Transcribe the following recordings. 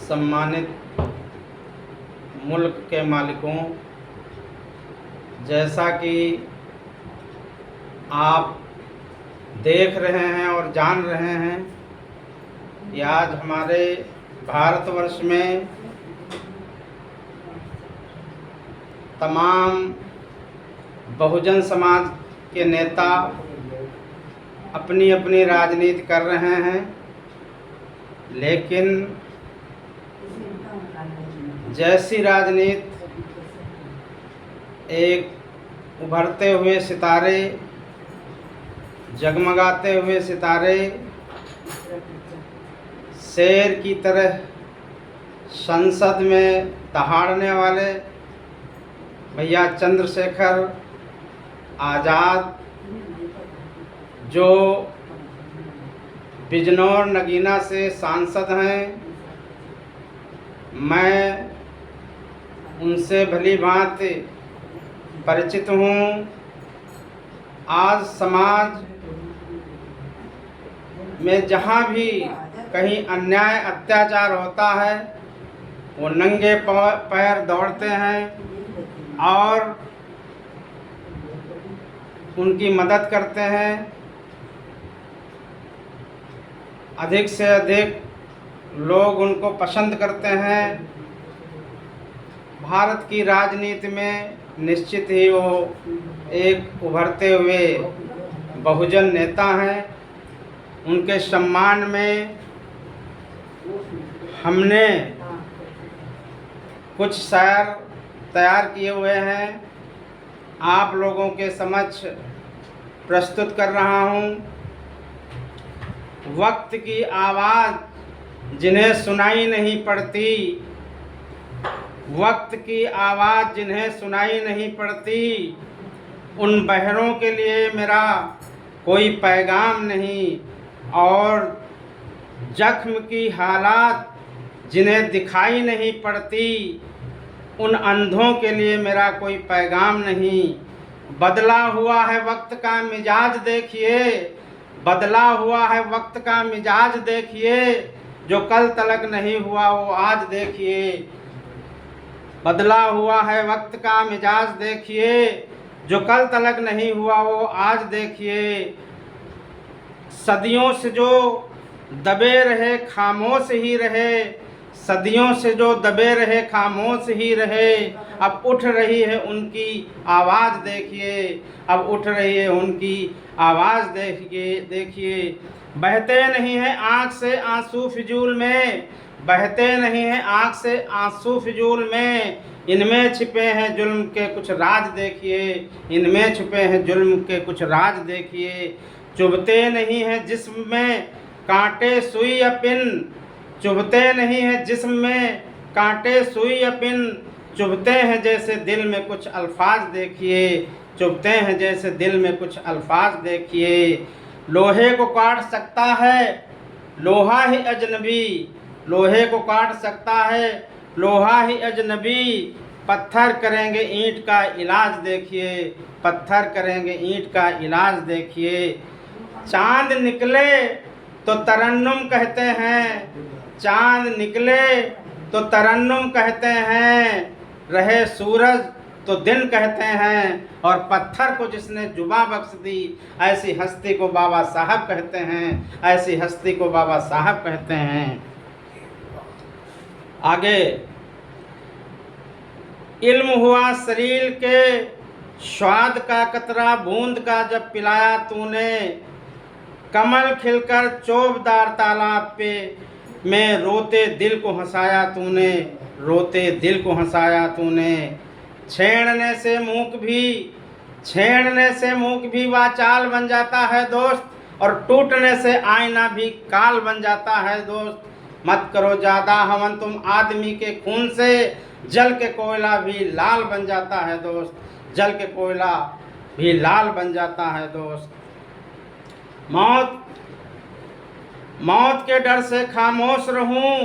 सम्मानित मुल्क के मालिकों, जैसा कि आप देख रहे हैं और जान रहे हैं कि आज हमारे भारतवर्ष में तमाम बहुजन समाज के नेता अपनी अपनी राजनीति कर रहे हैं, लेकिन जैसी राजनीति एक उभरते हुए सितारे, जगमगाते हुए सितारे, शेर की तरह संसद में दहाड़ने वाले भैया चंद्रशेखर आज़ाद, जो बिजनौर नगीना से सांसद हैं, मैं उनसे भली भांति परिचित हूँ। आज समाज में जहाँ भी कहीं अन्याय अत्याचार होता है, वो नंगे पैर दौड़ते हैं और उनकी मदद करते हैं। अधिक से अधिक लोग उनको पसंद करते हैं। भारत की राजनीति में निश्चित ही वो एक उभरते हुए बहुजन नेता हैं। उनके सम्मान में हमने कुछ शायर तैयार किए हुए हैं, आप लोगों के समक्ष प्रस्तुत कर रहा हूँ। वक्त की आवाज़ जिन्हें सुनाई नहीं पड़ती, वक्त की आवाज़ जिन्हें सुनाई नहीं पड़ती, उन बहरों के लिए मेरा कोई पैगाम नहीं। और जख्म की हालात जिन्हें दिखाई नहीं पड़ती, उन अंधों के लिए मेरा कोई पैगाम नहीं। बदला हुआ है वक्त का मिजाज देखिए, बदला हुआ है वक्त का मिजाज देखिए, जो कल तलक नहीं हुआ वो आज देखिए। बदला हुआ है वक्त का मिजाज देखिए, जो कल तलक नहीं हुआ वो आज देखिए। सदियों से जो दबे रहे खामोश ही रहे, सदियों से जो दबे रहे खामोश ही रहे, अब उठ रही है उनकी आवाज़ देखिए, अब उठ रही है उनकी आवाज़ देखिए। देखिए, बहते नहीं हैं आँख से आंसू फिजूल में, बहते नहीं हैं आँख से आंसू फिजूल में, इनमें छिपे हैं जुल्म के कुछ राज देखिए, इनमें छिपे हैं जुल्म के कुछ राज देखिए। चुभते नहीं हैं जिस्म में कांटे सुई या पिन, चुभते नहीं हैं जिस्म में कांटे सुई या पिन, चुभते हैं जैसे दिल में कुछ अल्फाज देखिए, चुभते हैं जैसे दिल में कुछ अल्फाज देखिए। लोहे को काट सकता है लोहा ही अजनबी, लोहे को काट सकता है लोहा ही अजनबी, पत्थर करेंगे ईंट का इलाज देखिए, पत्थर करेंगे ईंट का इलाज देखिए। चांद निकले तो तरन्नुम कहते हैं, चांद निकले तो तरन्नुम कहते हैं, रहे सूरज तो दिन कहते हैं, और पत्थर को जिसने जुबा बख्श दी, ऐसी हस्ती को बाबा साहब कहते हैं, ऐसी हस्ती को बाबा साहब कहते हैं। आगे, इल्म हुआ शरीर के स्वाद का कतरा बूंद का जब पिलाया तूने, कमल खिलकर चोबदार तालाब पे में रोते दिल को हंसाया तूने, रोते दिल को हंसाया तूने। छेड़ने से मूक भी, छेड़ने से मूक भी वाचाल बन जाता है दोस्त, और टूटने से आईना भी काल बन जाता है दोस्त। मत करो ज़्यादा हवन तुम आदमी के खून से, जल के कोयला भी लाल बन जाता है दोस्त, जल के कोयला भी लाल बन जाता है दोस्त। मौत, मौत के डर से खामोश रहूं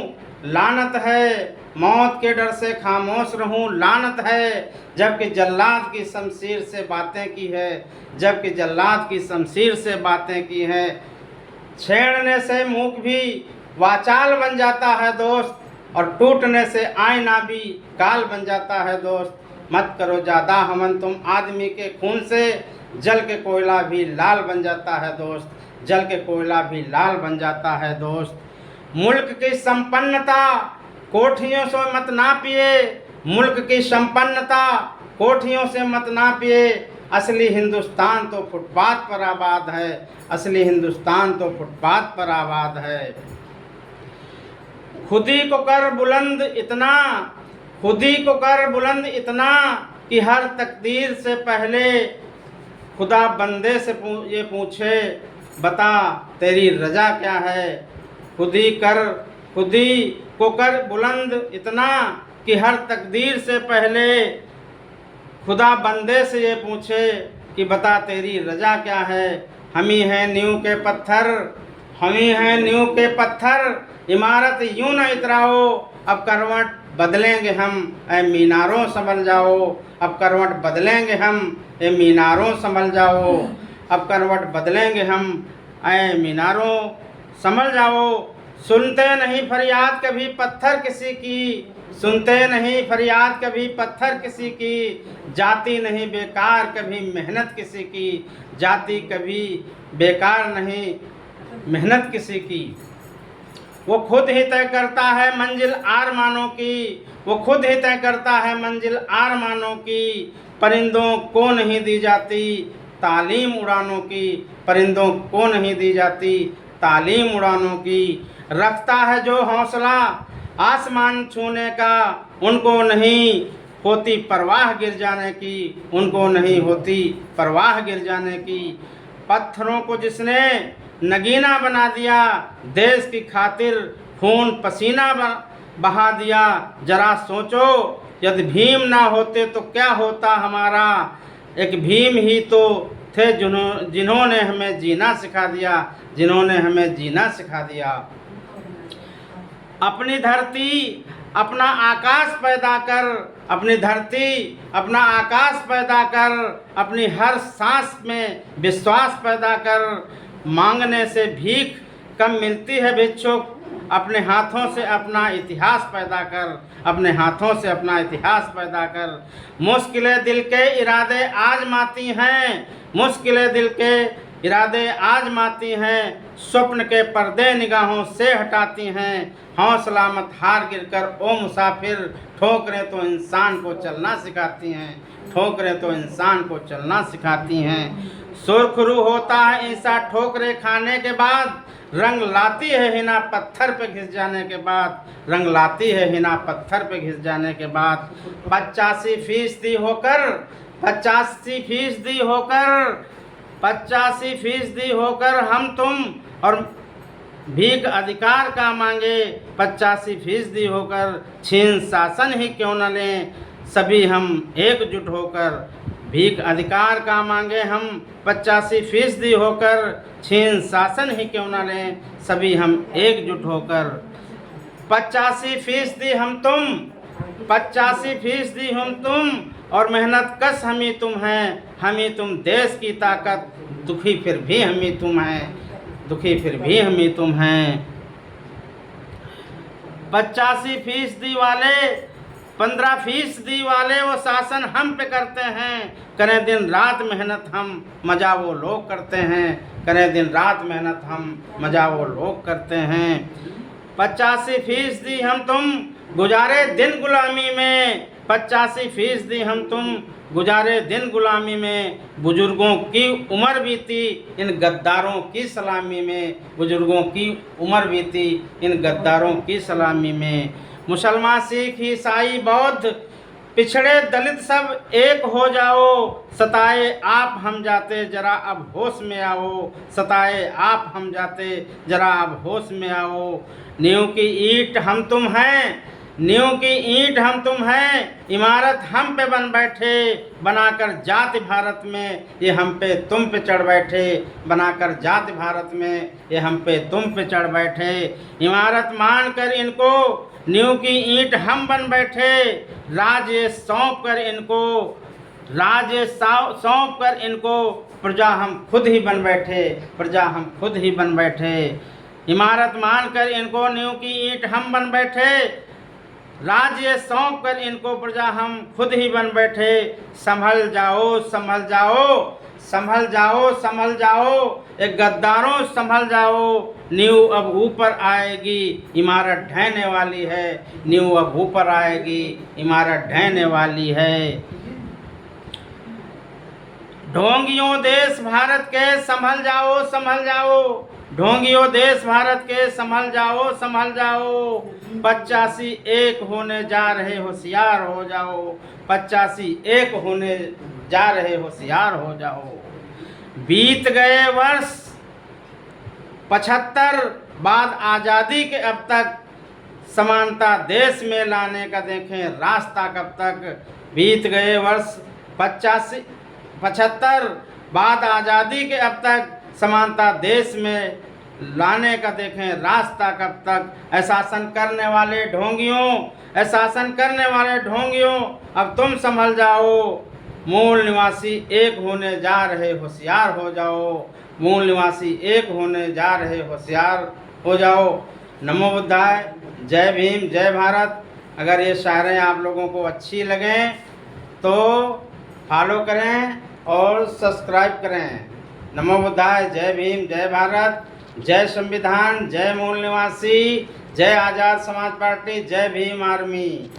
लानत है, मौत के डर से खामोश रहूं लानत है, जबकि जल्लाद की शमशीर से बातें की है, जबकि जल्लाद की शमशीर से बातें की है। छेड़ने से मूक भी वाचाल बन जाता है दोस्त, और टूटने से आईना भी काल बन जाता है दोस्त। मत करो ज़्यादा हमन तुम, आदमी के खून से जल के कोयला भी लाल बन जाता है दोस्त, जल के कोयला भी लाल बन जाता है दोस्त। मुल्क की संपन्नता कोठियों से मत नापिए, मुल्क की संपन्नता कोठियों से मत नापिए, असली हिंदुस्तान तो फुटपाथ पर आबाद है, असली हिंदुस्तान तो फुटपाथ पर आबाद है। खुदी को कर बुलंद इतना, खुदी को कर बुलंद इतना कि हर तकदीर से पहले खुदा बंदे से ये पूछे, बता तेरी रजा क्या है। खुदी को कर बुलंद इतना कि हर तकदीर से पहले खुदा बंदे से ये पूछे कि बता तेरी रजा क्या है। हम ही हैं नींव के पत्थर, हम ही हैं नींव के पत्थर, इमारत यूं न इतराओ, अब करवट बदलेंगे हम, ऐ मीनारों संभल जाओ, अब करवट बदलेंगे हम, ऐ मीनारों संभल जाओ, अब करवट बदलेंगे हम, ऐ मीनारों संभल जाओ। सुनते नहीं फरियाद कभी पत्थर किसी की, सुनते नहीं फरियाद कभी पत्थर किसी की, जाती नहीं बेकार कभी मेहनत किसी की, जाती कभी बेकार नहीं मेहनत किसी की। वो खुद ही तय करता है मंजिल आरमानों की, वो खुद ही तय करता है मंजिल आरमानों की, परिंदों को नहीं दी जाती तालीम उड़ानों की, परिंदों को नहीं दी जाती तालीम उड़ानों की। रखता है जो हौसला आसमान छूने का, उनको नहीं होती परवाह गिर जाने की, उनको नहीं होती परवाह गिर जाने की। पत्थरों को जिसने नगीना बना दिया, देश की खातिर खून पसीना बहा दिया, जरा सोचो यदि भीम ना होते तो क्या होता हमारा। एक भीम ही तो थे जिन्होंने हमें जीना सिखा दिया, जिन्होंने हमें जीना सिखा दिया। अपनी धरती अपना आकाश पैदा कर, अपनी धरती अपना आकाश पैदा कर, अपनी हर सांस में विश्वास पैदा कर। मांगने से भीख कम मिलती है भिक्षुक, अपने हाथों से अपना इतिहास पैदा कर, अपने हाथों से अपना इतिहास पैदा कर। मुश्किलें दिल के इरादे आजमाती हैं, मुश्किलें दिल के इरादे आजमाती हैं, स्वप्न के पर्दे निगाहों से हटाती हैं। हौसला मत हार गिरकर ओ मुसाफिर, ठोकरें तो इंसान को चलना सिखाती हैं, ठोकरें तो इंसान को चलना सिखाती हैं। सुरखरू होता है ऐसा ठोकरे खाने के बाद, रंग लाती है हिना पत्थर पे घिस जाने के बाद, रंग लाती है हिना पत्थर पे घिस जाने के बाद। 85% होकर 85% होकर 85% होकर हम तुम और भीख अधिकार का मांगे, 85% होकर छीन शासन ही क्यों न लें, सभी हम एकजुट होकर। भीख अधिकार का मांगे हम 85% होकर, छीन शासन ही क्यों न लें, सभी हम एकजुट होकर। 85% हम तुम, 85% हम तुम और मेहनत कश हम ही तुम हैं, हम ही तुम देश की ताकत, दुखी फिर भी हम ही तुम हैं, दुखी फिर भी हम ही तुम हैं। 85% वाले 15% वाले वो शासन हम पे करते हैं, करें दिन रात मेहनत हम, मजा वो लोग करते हैं, करें दिन रात मेहनत हम, मजा वो लोग करते हैं। 85% हम तुम गुजारे दिन गुलामी में, 85% हम तुम गुजारे दिन गुलामी में। बुजुर्गों की उम्र बीती इन गद्दारों की सलामी में, बुजुर्गों की उम्र बीती इन गद्दारों की सलामी में। मुसलमान सिख ईसाई बौद्ध पिछड़े दलित सब एक हो जाओ, सताए आप हम जाते जरा अब होश में आओ, सताए आप हम जाते जरा अब होश में आओ। नींव की ईंट हम तुम हैं, नींव की ईंट हम तुम हैं, इमारत हम पे बन बैठे, बनाकर जाति भारत में ये हम पे तुम पे चढ़ बैठे, बनाकर जाति भारत में ये हम पे तुम पे चढ़ बैठे। इमारत मान कर इनको नींव की ईंट हम बन बैठे, राज्य सौंप कर इनको, राज्य सौंप कर इनको, प्रजा हम खुद ही बन बैठे, प्रजा हम खुद ही बन बैठे। इमारत मान कर इनको नींव की ईंट हम बन बैठे, राज्य सौंप कर इनको प्रजा हम खुद ही बन बैठे। संभल जाओ संभल जाओ, संभल जाओ संभल जाओ, एक गद्दारों संभल जाओ। नींव अब ऊपर आएगी, इमारत ढहने वाली है। नींव अब ऊपर आएगी, इमारत ढहने वाली है। ढोंगियों देश भारत के संभल जाओ संभल जाओ, ढोंगियों देश भारत के संभल जाओ संभल जाओ। 85 एक होने जा रहे होशियार हो जाओ, 85 एक होने जा रहे होशियार हो जाओ। बीत गए वर्ष 75 बाद आज़ादी के अब तक, समानता देश में लाने का देखें रास्ता कब तक। बीत गए वर्ष 75 बाद आज़ादी के अब तक, समानता देश में लाने का देखें रास्ता कब तक। शासन करने वाले ढोंगियों, शासन करने वाले ढोंगियों, अब तुम संभल जाओ। मूल निवासी एक होने जा रहे होशियार हो जाओ, मूल निवासी एक होने जा रहे होशियार हो जाओ। नमो बुद्धाय, जय भीम, जय भारत। अगर ये शायरें आप लोगों को अच्छी लगें तो फॉलो करें और सब्सक्राइब करें। नमो बुद्धाय, जय भीम, जय भारत, जय संविधान, जय मूल निवासी, जय आज़ाद समाज पार्टी, जय भीम आर्मी।